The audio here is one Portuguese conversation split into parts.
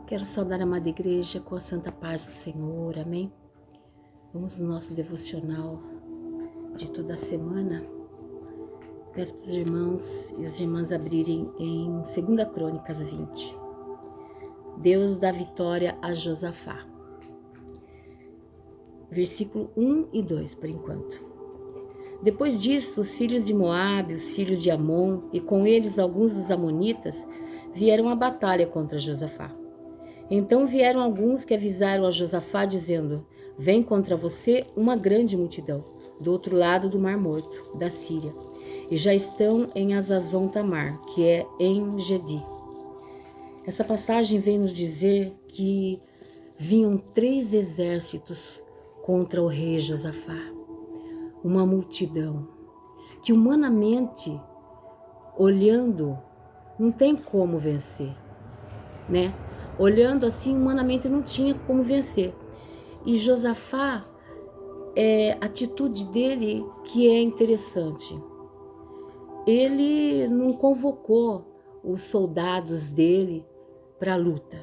Quero saudar a amada igreja com a santa paz do Senhor, amém? Vamos no nosso devocional de toda a semana. Peço para os irmãos e as irmãs abrirem em 2 Crônicas 20. Deus dá vitória a Josafá. Versículo 1 e 2, por enquanto. Depois disto, os filhos de Moabe, os filhos de Amon, e com eles alguns dos amonitas, vieram à batalha contra Josafá. Então vieram alguns que avisaram a Josafá, dizendo: vem contra você uma grande multidão, do outro lado do Mar Morto, da Síria, e já estão em Hazazon Tamar, que é em Gedi. Essa passagem vem nos dizer que vinham 3 exércitos contra o rei Josafá. Uma multidão que humanamente, olhando, não tem como vencer, né? Olhando assim, humanamente não tinha como vencer. E Josafá, a atitude dele que é interessante. Ele não convocou os soldados dele para a luta.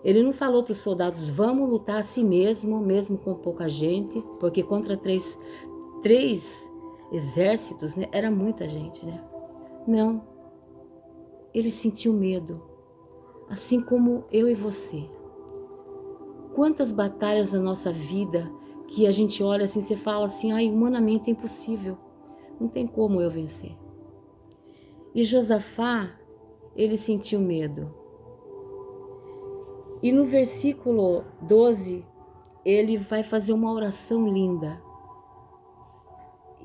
Ele não falou para os soldados: vamos lutar a si mesmo, mesmo com pouca gente, porque contra três exércitos, né, era muita gente, né? Não. Ele sentiu medo, assim como eu e você. Quantas batalhas na nossa vida que a gente olha assim, você fala assim: ai, humanamente é impossível, não tem como eu vencer. E Josafá, ele sentiu medo. E no versículo 12, ele vai fazer uma oração linda.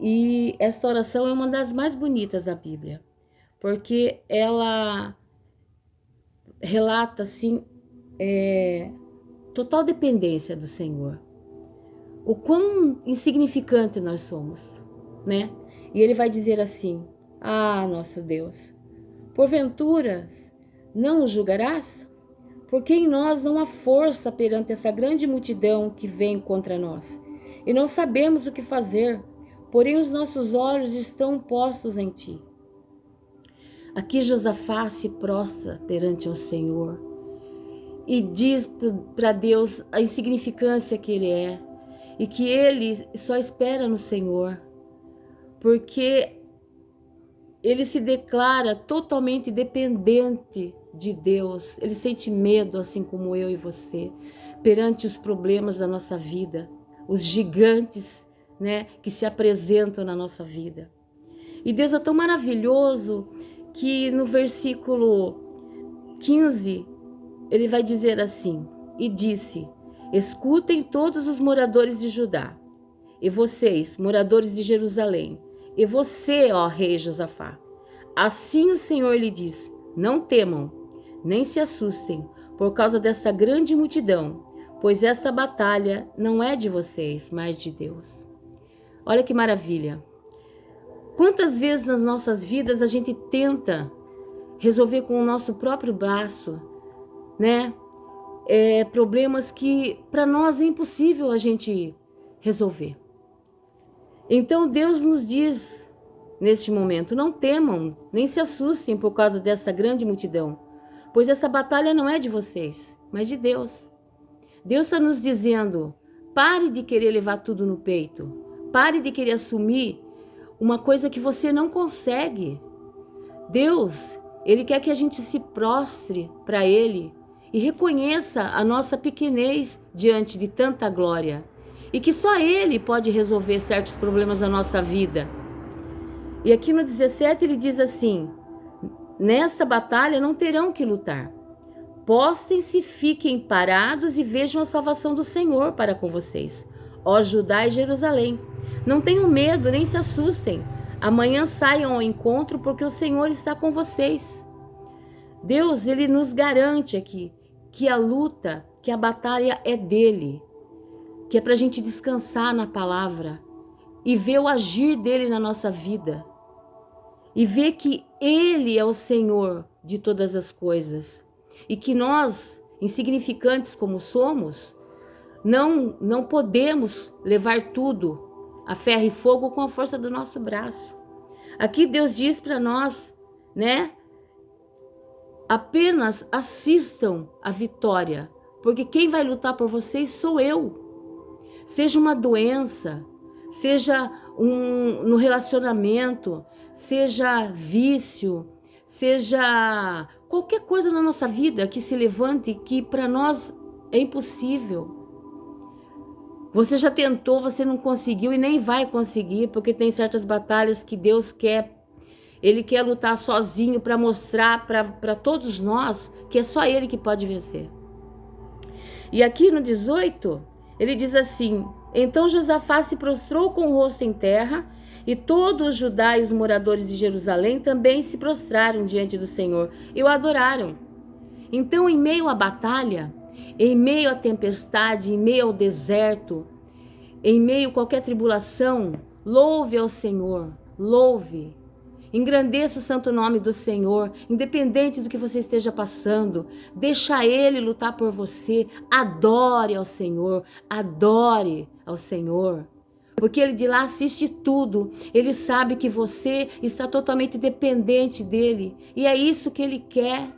E esta oração é uma das mais bonitas da Bíblia, porque ela relata assim, total dependência do Senhor. O quão insignificante nós somos, né? E ele vai dizer assim: ah, nosso Deus, porventura não o julgarás? Porque em nós não há força perante essa grande multidão que vem contra nós, e não sabemos o que fazer, porém os nossos olhos estão postos em ti. Aqui Josafá se prostra perante o Senhor e diz para Deus a insignificância que ele é e que ele só espera no Senhor, porque ele se declara totalmente dependente de Deus. Ele sente medo, assim como eu e você, perante os problemas da nossa vida, os gigantes, né, que se apresentam na nossa vida. E Deus é tão maravilhoso que no versículo 15, ele vai dizer assim: e disse: escutem todos os moradores de Judá, e vocês, moradores de Jerusalém, e você, ó rei Josafá. Assim o Senhor lhe diz: não temam, nem se assustem por causa dessa grande multidão, pois esta batalha não é de vocês, mas de Deus. Olha que maravilha. Quantas vezes nas nossas vidas a gente tenta resolver com o nosso próprio braço, né? Problemas que para nós é impossível a gente resolver. Então Deus nos diz neste momento: não temam, nem se assustem por causa dessa grande multidão, pois essa batalha não é de vocês, mas de Deus. Deus está nos dizendo: pare de querer levar tudo no peito, pare de querer assumir uma coisa que você não consegue. Deus, Ele quer que a gente se prostre para Ele e reconheça a nossa pequenez diante de tanta glória, e que só Ele pode resolver certos problemas da nossa vida. E aqui no 17 ele diz assim: nessa batalha não terão que lutar. Postem-se, fiquem parados e vejam a salvação do Senhor para com vocês, ó Judá e Jerusalém. Não tenham medo, nem se assustem. Amanhã saiam ao encontro, porque o Senhor está com vocês. Deus, Ele nos garante aqui que a luta, que a batalha é dele, que é para a gente descansar na palavra e ver o agir dele na nossa vida, e ver que Ele é o Senhor de todas as coisas, e que nós, insignificantes como somos, não podemos levar tudo a ferro e fogo com a força do nosso braço. Aqui Deus diz para nós, né? apenas assistam a vitória, porque quem vai lutar por vocês sou eu. Seja uma doença, seja no relacionamento, seja vício, seja qualquer coisa na nossa vida que se levante que para nós é impossível. Você já tentou, você não conseguiu e nem vai conseguir, porque tem certas batalhas que Deus quer. Ele quer lutar sozinho para mostrar para todos nós que é só Ele que pode vencer. E aqui no 18, ele diz assim: então Josafá se prostrou com o rosto em terra, e todos os Judá e os moradores de Jerusalém também se prostraram diante do Senhor e o adoraram. Então, em meio à batalha, em meio à tempestade, em meio ao deserto, em meio a qualquer tribulação, louve ao Senhor, louve. Engrandeça o santo nome do Senhor, independente do que você esteja passando. Deixa Ele lutar por você. Adore ao Senhor, adore ao Senhor. Porque Ele de lá assiste tudo. Ele sabe que você está totalmente dependente dEle. E é isso que Ele quer.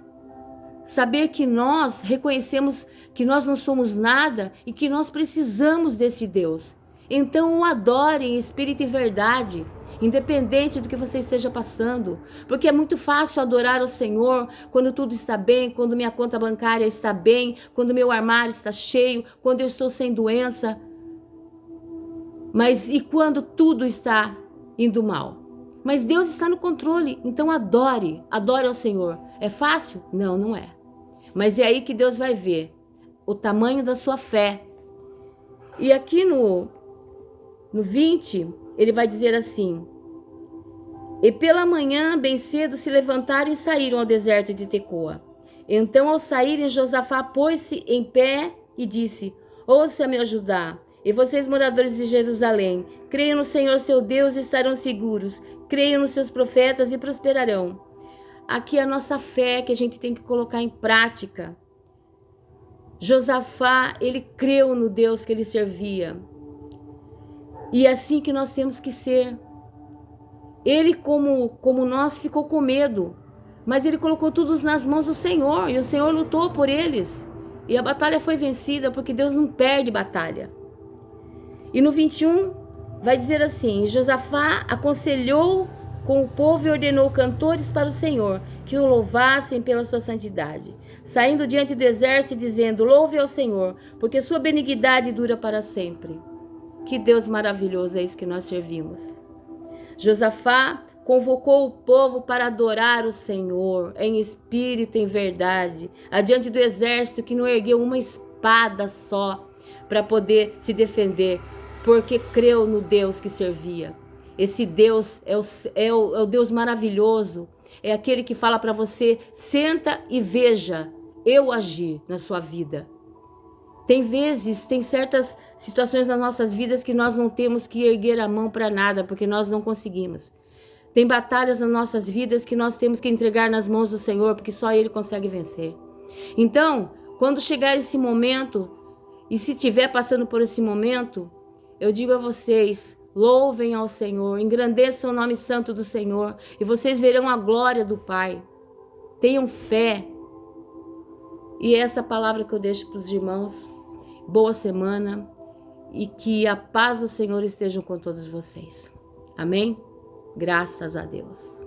Saber que nós reconhecemos que nós não somos nada e que nós precisamos desse Deus. Então o adore em espírito e verdade, independente do que você esteja passando. Porque é muito fácil adorar o Senhor quando tudo está bem, quando minha conta bancária está bem, quando meu armário está cheio, quando eu estou sem doença. Mas e quando tudo está indo mal? Mas Deus está no controle, então adore ao Senhor. É fácil? Não, não é. Mas é aí que Deus vai ver o tamanho da sua fé. E aqui no 20, ele vai dizer assim: e pela manhã, bem cedo, se levantaram e saíram ao deserto de Tecoa. Então, ao saírem, Josafá pôs-se em pé e disse: ouça-me, ó Judá, e vocês, moradores de Jerusalém, creiam no Senhor seu Deus e estarão seguros. Creiam nos seus profetas e prosperarão. Aqui é a nossa fé que a gente tem que colocar em prática. Josafá, ele creu no Deus que ele servia. E é assim que nós temos que ser. Ele, como nós, ficou com medo. Mas ele colocou tudo nas mãos do Senhor. E o Senhor lutou por eles. E a batalha foi vencida, porque Deus não perde batalha. E no 21, vai dizer assim: Josafá aconselhou com o povo e ordenou cantores para o Senhor, que o louvassem pela sua santidade, saindo diante do exército e dizendo: louve ao Senhor, porque sua benignidade dura para sempre. Que Deus maravilhoso é esse que nós servimos. Josafá convocou o povo para adorar o Senhor em espírito e em verdade, adiante do exército que não ergueu uma espada só para poder se defender, porque creu no Deus que servia. Esse Deus é o Deus maravilhoso, é aquele que fala para você: senta e veja eu agir na sua vida. Tem certas situações nas nossas vidas que nós não temos que erguer a mão para nada, porque nós não conseguimos. Tem batalhas nas nossas vidas que nós temos que entregar nas mãos do Senhor, porque só Ele consegue vencer. Então, quando chegar esse momento, e se estiver passando por esse momento, eu digo a vocês: louvem ao Senhor, engrandeçam o nome santo do Senhor, e vocês verão a glória do Pai. Tenham fé. E é essa palavra que eu deixo para os irmãos. Boa semana e que a paz do Senhor esteja com todos vocês. Amém? Graças a Deus.